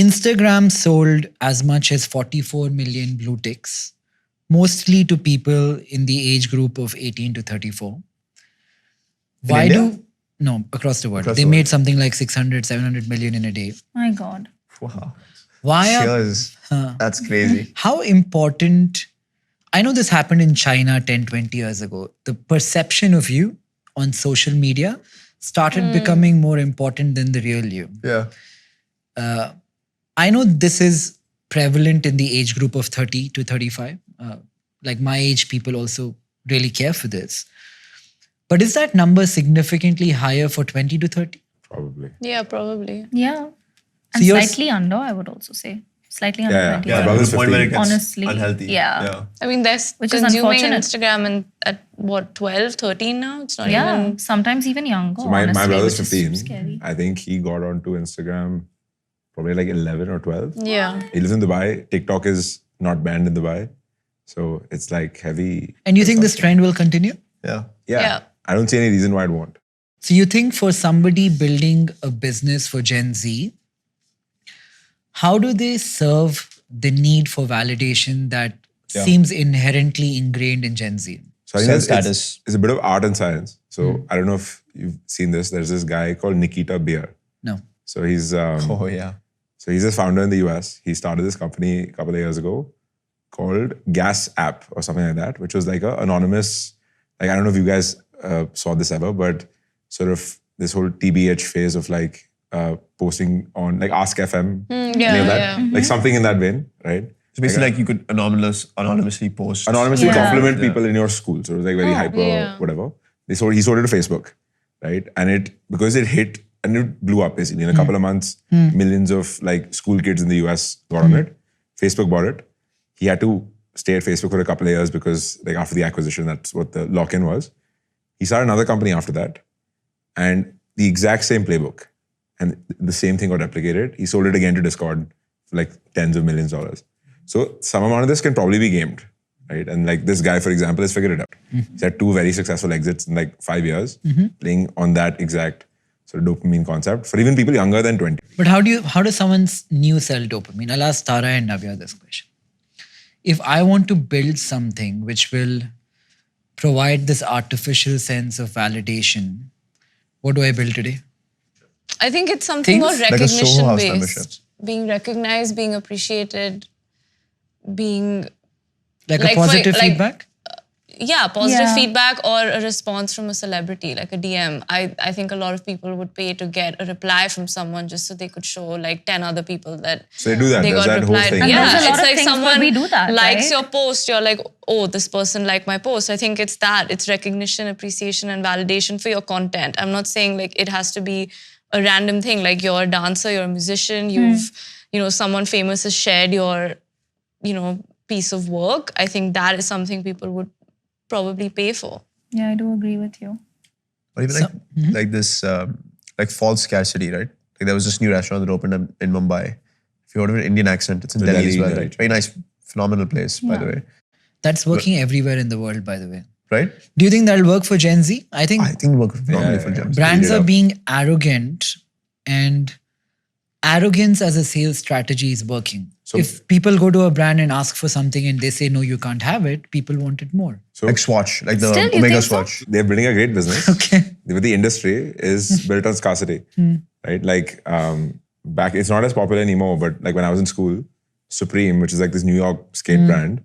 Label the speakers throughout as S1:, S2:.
S1: Instagram sold as much as 44 million blue ticks, mostly to people in the age group of 18 to 34. Why
S2: India?
S1: No, across the world.
S2: Across
S1: They
S2: the
S1: made
S2: world.
S1: something like 600, 700 million in a day.
S3: My God.
S2: Wow.
S1: Why are,
S2: Cheers. That's crazy.
S1: how important, I know this happened in China 10, 20 years ago. The perception of you on social media started becoming more important than the real you.
S2: Yeah.
S1: I know this is prevalent in the age group of 30 to 35. Like my age, people also really care for this. But is that number significantly higher for 20 to 30?
S4: Probably.
S5: Yeah, probably.
S3: Yeah. And
S1: you're
S3: slightly under, I would also say. Slightly under
S4: Yeah,
S3: 20.
S4: yeah.
S2: Yeah,
S4: brother's
S2: to the point where it
S4: 15.
S2: gets
S3: Honestly,
S2: unhealthy.
S3: yeah.
S5: I mean, they're
S3: Which is
S5: consuming
S3: unfortunate.
S5: Instagram at what, 12, 13 now? It's not
S3: Yeah,
S5: even...
S3: sometimes even younger.
S4: So my
S3: honestly,
S4: brother's
S3: which is
S4: 15.
S3: Scary.
S4: I think he got onto Instagram probably like 11 or 12.
S5: Yeah.
S4: He lives in Dubai. TikTok is not banned in Dubai. So it's like heavy.
S1: And you think this trend will continue?
S2: Yeah.
S4: Yeah. I don't see any reason why it won't.
S1: So you think for somebody building a business for Gen Z, how do they serve the need for validation that seems inherently ingrained in Gen Z?
S4: So I think
S2: Self-status.
S4: it's a bit of art and science. So I don't know if you've seen this. There's this guy called Nikita Beer.
S1: No.
S4: So he's
S2: Oh, yeah.
S4: so he's a founder in the US. He started this company a couple of years ago called Gas App or something like that, which was like a anonymous, like I don't know if you guys saw this ever, but sort of this whole TBH phase of like posting on like Ask FM,
S5: Yeah,
S4: any of that?
S5: yeah.
S4: Like something in that vein, right?
S2: So basically, like you could anonymously post.
S4: Anonymously
S3: Yeah.
S4: compliment people in your school. So it was like very hyper,
S5: yeah.
S4: whatever. He sold it to Facebook, right? And because it hit and it blew up basically in a couple of months, millions of like school kids in the US got on it. Facebook bought it. He had to stay at Facebook for a couple of years because like after the acquisition, that's what the lock-in was. He started another company after that and the exact same playbook and the same thing got replicated. He sold it again to Discord for like tens of millions of dollars. So some amount of this can probably be gamed, right? And like this guy, for example, has figured it out. He's had 2 very successful exits in like 5 years, playing on that exact sort of dopamine concept for even people younger than 20.
S1: But how does someone new sell dopamine? I'll ask Tara and Navya this question. If I want to build something which will provide this artificial sense of validation, what do I build today?
S5: I think it's something more
S1: Things
S2: like a Soho House
S5: recognition
S2: membership.
S5: based. Being recognized, being appreciated, being
S1: Like a
S5: Like for-
S1: positive
S5: like-
S1: feedback?
S5: positive
S3: Yeah.
S5: feedback or a response from a celebrity, like a DM. I think a lot of people would pay to get a reply from someone just so they could show like 10 other people that
S4: So they do that.
S5: they
S4: There's
S5: got
S4: that whole
S5: replied.
S4: thing.
S3: And
S5: Yeah,
S3: there's a lot
S5: it's
S3: of
S5: like
S3: things where
S5: someone
S3: we do that,
S5: likes
S3: right?
S5: your post, you're like, oh, this person liked my post. I think it's that. It's recognition, appreciation, and validation for your content. I'm not saying like it has to be a random thing. Like you're a dancer, you're a musician, someone famous has shared your, piece of work. I think that is something people would probably pay for.
S3: Yeah, I do agree with you.
S2: Or even like this, like false scarcity, right? Like there was this new restaurant that opened in Mumbai. If you order an Indian accent, it's in
S4: The
S2: Delhi as
S4: Delhi,
S2: well.
S4: right.
S2: Very nice, phenomenal place, by the way.
S1: That's working everywhere in the world, by the way.
S2: Right?
S1: Do you think that'll work for Gen Z? I think
S2: I think it worked phenomenally for Gems.
S1: brands
S4: Speed it
S1: are
S4: up.
S1: being arrogant, and arrogance as a sales strategy is working.
S4: So-
S1: if people go to a brand and ask for something and they say, no, you can't have it, people want it more.
S4: So
S2: Like Swatch, like the
S3: Still, you
S2: Omega
S3: think so?
S2: Swatch.
S4: they're building a great business.
S1: Okay.
S4: But the industry is built on scarcity, right? Like back, it's not as popular anymore, but like when I was in school, Supreme, which is like this New York skate brand,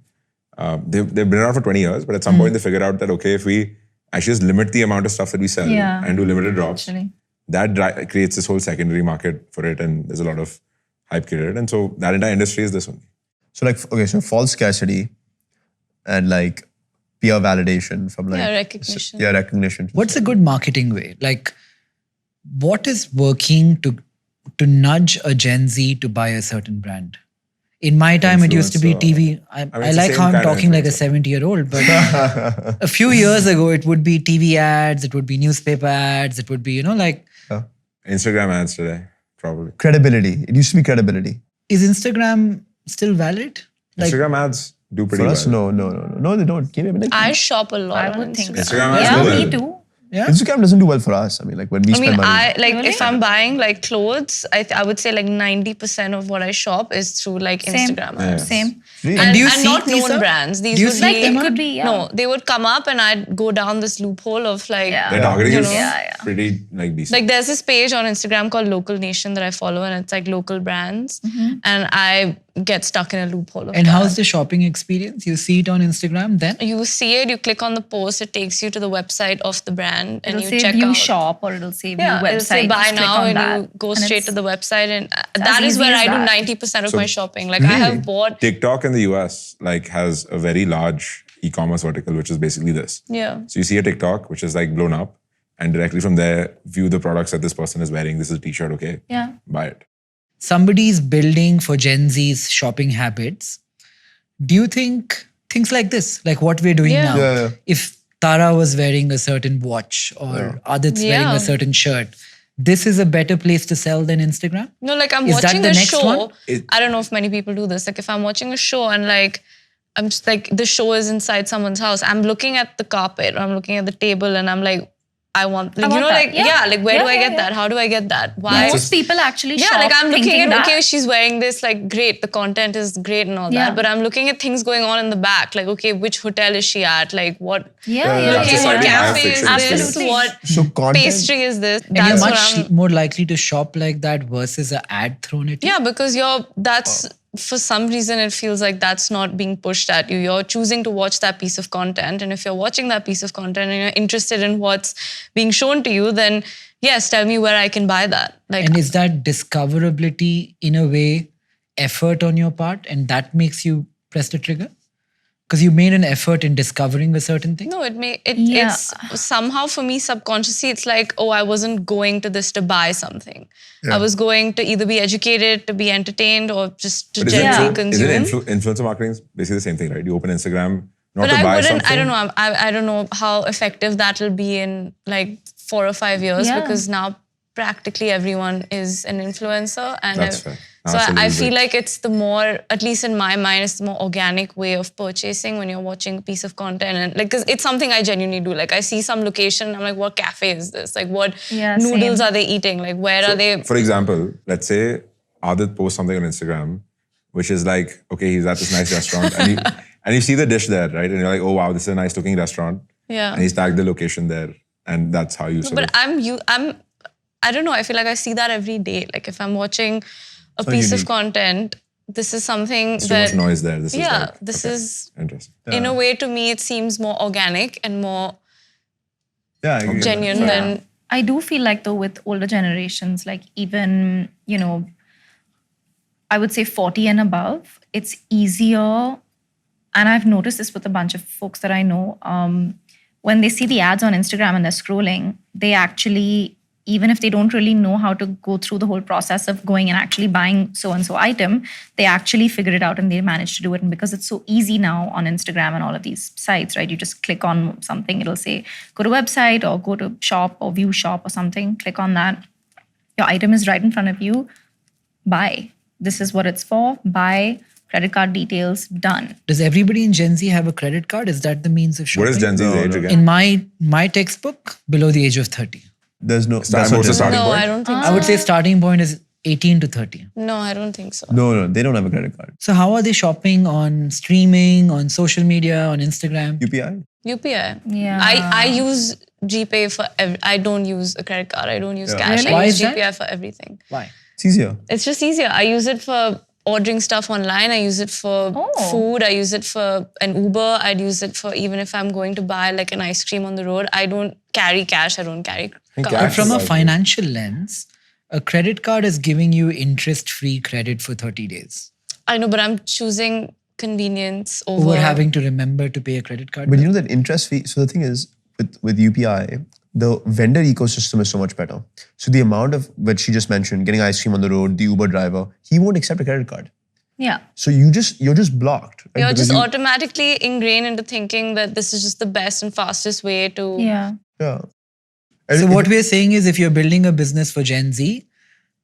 S4: they've been around for 20 years, but at some point they figured out that, okay, if we actually just limit the amount of stuff that we sell
S3: Yeah.
S4: and do limited drops,
S3: Actually.
S4: that creates this whole secondary market for it, and there's a lot of hype created. And so that entire industry is this one.
S2: So like, okay, so false scarcity and like peer validation from like...
S5: Recognition.
S2: Yeah, recognition.
S1: What's a good marketing way? Like, what is working to nudge a Gen Z to buy a certain brand? In my time, it used to be
S4: Influencer.
S1: TV. I
S4: it's
S1: like
S4: the
S1: how
S4: same
S1: I'm
S4: kind of
S1: talking like a
S4: influencer.
S1: 70-year-old, but a few years ago, it would be TV ads, it would be newspaper ads, it would be, like,
S4: Instagram ads today, probably.
S2: Credibility. It used to be credibility.
S1: is Instagram still valid? Like,
S4: Instagram ads do pretty
S2: For
S4: well.
S2: us, no, they don't. Give me a minute.
S5: I shop a lot.
S3: I
S5: on
S3: would think
S5: Instagram.
S3: so.
S4: Instagram ads
S3: Yeah,
S4: do
S3: me
S4: well.
S3: too.
S1: Yeah.
S2: Instagram doesn't do well for us. I mean, like when we
S5: I
S2: spend
S5: mean,
S2: money.
S5: if I'm buying like clothes, I would say like 90% of what I shop is through like
S3: Same.
S5: Instagram ads.
S3: Same.
S2: Really?
S1: And do you
S5: and
S1: seek
S5: not
S1: these
S5: known
S1: out?
S5: brands. These
S1: Do you
S5: would
S1: seek
S5: be
S1: them
S3: It could
S1: out?
S3: be, yeah.
S5: no, they would come up and I'd go down this loophole of like
S4: Their targeting
S5: you
S4: is
S5: know,
S3: Yeah.
S4: pretty like decent.
S5: like there's this page on Instagram called Local Nation that I follow, and it's like local brands, and I get stuck in a loophole of
S1: And
S5: that.
S1: how's the shopping experience? You see it on Instagram then?
S5: You see it, you click on the post, it takes you to the website of the brand, and
S3: It'll
S5: you
S3: say
S5: check
S3: view
S5: out.
S3: shop or it'll say view
S5: Yeah,
S3: website.
S5: it'll say buy
S3: Just click
S5: now,
S3: on
S5: and
S3: that.
S5: you go
S3: And
S5: straight
S3: it's
S5: to the website, and
S3: as
S5: that is
S3: easy
S5: where
S3: as
S5: I do
S3: that.
S5: 90% of
S4: So-
S5: my shopping. Like I have bought,
S4: TikTok in the US like has a very large e-commerce vertical, which is basically this.
S5: yeah.
S4: So you see a TikTok, which is like blown up, and directly from there, view the products that this person is wearing. This is a t-shirt, okay?
S3: Yeah.
S4: Buy it.
S1: Somebody's building for Gen Z's shopping habits. Do you think things like this, like what we're doing
S5: Yeah.
S1: now,
S2: Yeah, yeah.
S1: if Tara was wearing a certain watch or Adit's wearing
S5: Yeah.
S1: a certain shirt, this is a better place to sell than Instagram?
S5: No, like I'm
S1: Is that
S5: watching
S1: the
S5: a
S1: next
S5: show.
S1: one?
S5: I don't know if many people do this. Like if I'm watching a show and like I'm just like the show is inside someone's house, I'm looking at the carpet or I'm looking at the table and I'm like, I want, like,
S3: I
S5: you
S3: want
S5: know,
S3: that.
S5: like
S3: Yeah.
S5: like where do I
S3: Yeah,
S5: get
S3: yeah.
S5: that? How do I get that? Why?
S3: Most people actually
S5: Yeah,
S3: shop
S5: like I'm looking
S3: thinking
S5: at,
S3: that.
S5: okay, she's wearing this, like great, the content is great and all
S3: Yeah.
S5: that. But I'm looking at things going on in the back, like, okay, which hotel is she at? Like what
S3: Yeah,
S2: Yeah,
S3: yeah,
S5: okay,
S4: That's
S5: what
S4: deciding higher
S5: cafe is
S4: friction
S5: this?
S3: Absolutely.
S5: What
S2: So content.
S5: pastry is this?
S1: And you're
S5: That's what
S1: much
S5: I'm
S1: more likely to shop like that versus an ad thrown at you.
S5: Yeah, because that's for some reason it feels like that's not being pushed at you. You're choosing to watch that piece of content. And if you're watching that piece of content and you're interested in what's being shown to you, then yes, tell me where I can buy that. Like
S1: And is that discoverability in a way effort on your part and that makes you press the trigger? Because you made an effort in discovering a certain thing?
S5: no,
S3: Yeah.
S5: it's somehow for me subconsciously it's like, oh, I wasn't going to this to buy something.
S2: Yeah.
S5: I was going to either be educated, to be entertained, or just to
S4: But
S5: generally
S3: Yeah.
S5: consume.
S4: Influencer marketing is basically the same thing, right? You open Instagram not
S5: But
S4: to
S5: I
S4: buy
S5: wouldn't.
S4: something.
S5: I don't know. I don't know how effective that will be in like 4 or 5 years
S3: Yeah.
S5: because now practically everyone is an influencer, and
S4: That's fair.
S5: so
S4: That's a
S5: I
S4: little
S5: feel
S4: bit.
S5: like it's the more, at least in my mind, it's the more organic way of purchasing when you're watching a piece of content, and like because it's something I genuinely do. Like I see some location, and I'm like, what cafe is this? Like what
S3: Yeah,
S5: noodles
S3: same.
S5: are they eating? Like where are they?
S4: For example, let's say Adit posts something on Instagram, which is like, okay, he's at this nice restaurant, and you see the dish there, right? And you're like, oh wow, this is a nice looking restaurant.
S5: Yeah.
S4: And he's tagged the location there, and that's how you sort
S5: But
S4: of.
S5: I don't know. I feel like I see that every day. Like if I'm watching a piece of
S2: unique.
S5: content, this is something
S4: There's too
S5: that
S4: much noise there. This is
S5: yeah,
S4: like,
S5: this
S4: okay,
S5: is
S4: interesting.
S5: in a way to me it seems more organic and more
S2: Yeah, I agree with that.
S5: genuine
S3: Yeah.
S5: than
S3: I do feel like though with older generations, like even, I would say 40 and above, it's easier. And I've noticed this with a bunch of folks that I know. When they see the ads on Instagram and they're scrolling, they actually, even if they don't really know how to go through the whole process of going and actually buying so-and-so item, they actually figure it out and they manage to do it. And because it's so easy now on Instagram and all of these sites, right? You just click on something, it'll say, go to website or go to shop or view shop or something, click on that. Your item is right in front of you, buy. This is what it's for, buy, credit card details, done.
S1: Does everybody in Gen Z have a credit card? Is that the means of shopping?
S4: What is Gen Z's age again?
S1: In my textbook, below the age of 30.
S2: There's no.
S4: What's
S2: That's
S4: the
S2: not
S4: starting
S5: no,
S4: point?
S5: I don't think
S1: I would say starting point is 18 to 30.
S5: no, I don't think so.
S2: No, they don't have a credit card.
S1: So how are they shopping on streaming, on social media, on Instagram?
S2: UPI.
S5: UPI.
S3: Yeah.
S5: I use GPay for I don't use a credit card. I don't use cash.
S3: Really?
S5: I
S1: Why
S5: use
S1: is that?
S5: GPI for everything.
S1: Why?
S2: It's easier.
S5: It's just easier. I use it for ordering stuff online. I use it for food. I use it for an Uber. I'd use it for even if I'm going to buy like an ice cream on the road. I don't carry cash. I don't carry
S4: think
S5: cards.
S1: But
S4: cash
S1: from a
S4: is
S1: financial lens, a credit card is giving you interest-free credit for 30 days
S5: I know, but I'm choosing convenience over
S1: over having to remember to pay a credit card.
S2: But you know that interest fee. So the thing is, with UPI, the vendor ecosystem is so much better. So the amount of what she just mentioned, getting ice cream on the road, the Uber driver, he won't accept a credit card.
S3: Yeah.
S2: So you're just blocked. Right?
S5: You're
S2: Because
S5: just
S2: you-
S5: automatically ingrained into thinking that this is just the best and fastest way to.
S3: Yeah.
S2: Yeah.
S1: So what we're saying is if you're building a business for Gen Z,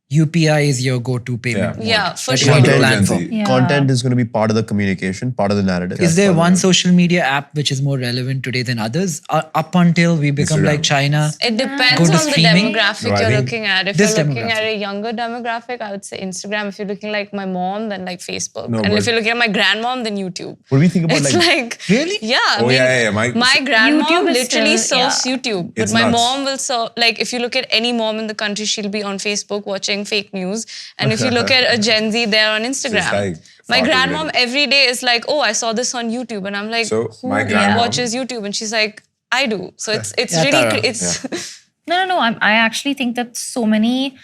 S1: UPI is your go-to payment.
S4: Yeah.
S1: mode
S5: Yeah, for
S1: that you
S5: sure.
S1: need to
S4: Content
S1: plan
S4: Gen
S1: for.
S4: Z.
S3: Yeah.
S2: Content is going to be part of the communication, part of the narrative.
S1: Is there
S2: That's
S1: one
S2: part of
S1: social media app which is more relevant today than others? Up until we become
S4: Instagram.
S1: like China,
S5: It depends
S1: Go to
S5: on the
S1: streaming?
S5: demographic
S4: No, I
S5: you're
S4: think
S5: looking at. If
S1: this
S5: you're looking at
S1: demographic.
S5: a younger demographic, I would say Instagram. If you're looking like my mom, then like Facebook.
S4: No,
S5: and
S4: but-
S5: if you're looking at my grandmom, then YouTube.
S2: What do we think about
S5: It's like
S1: Really?
S5: Yeah. I
S4: Oh,
S5: mean,
S4: yeah.
S5: My
S3: YouTube
S5: grandmom
S3: is
S5: literally
S3: still-
S5: serves
S3: yeah.
S5: YouTube, but
S4: It's
S5: my
S4: nuts.
S5: mom will serve. Like if you look at any mom in the country, she'll be on Facebook watching fake news, and if you look at a Gen Z, they're on Instagram.
S4: like
S5: My
S4: far too
S5: grandmom
S4: little.
S5: every day is like, "Oh, I saw this on YouTube," and I'm like,
S4: So,
S5: "Who
S4: my grandmom-
S5: watches YouTube?" And she's like, "I do." So it's
S1: Yeah,
S5: really
S1: Tara.
S5: it's.
S3: No. I actually think that so many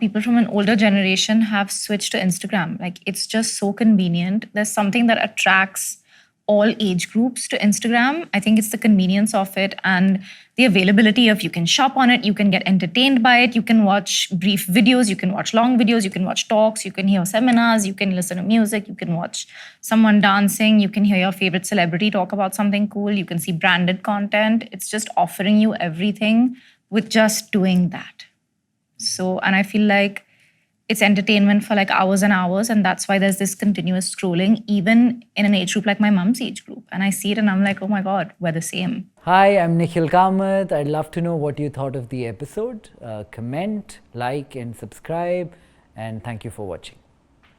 S3: people from an older generation have switched to Instagram. Like, it's just so convenient. There's something that attracts all age groups to Instagram. I think it's the convenience of it and the availability of you can shop on it, you can get entertained by it, you can watch brief videos, you can watch long videos, you can watch talks, you can hear seminars, you can listen to music, you can watch someone dancing, you can hear your favorite celebrity talk about something cool, you can see branded content. It's just offering you everything with just doing that. So, and I feel like it's entertainment for like hours and hours, and that's why there's this continuous scrolling, even in an age group like my mom's age group. And I see it and I'm like, oh my God, we're the same.
S6: Hi, I'm Nikhil Kamath. I'd love to know what you thought of the episode. Comment, like, and subscribe. And thank you for watching.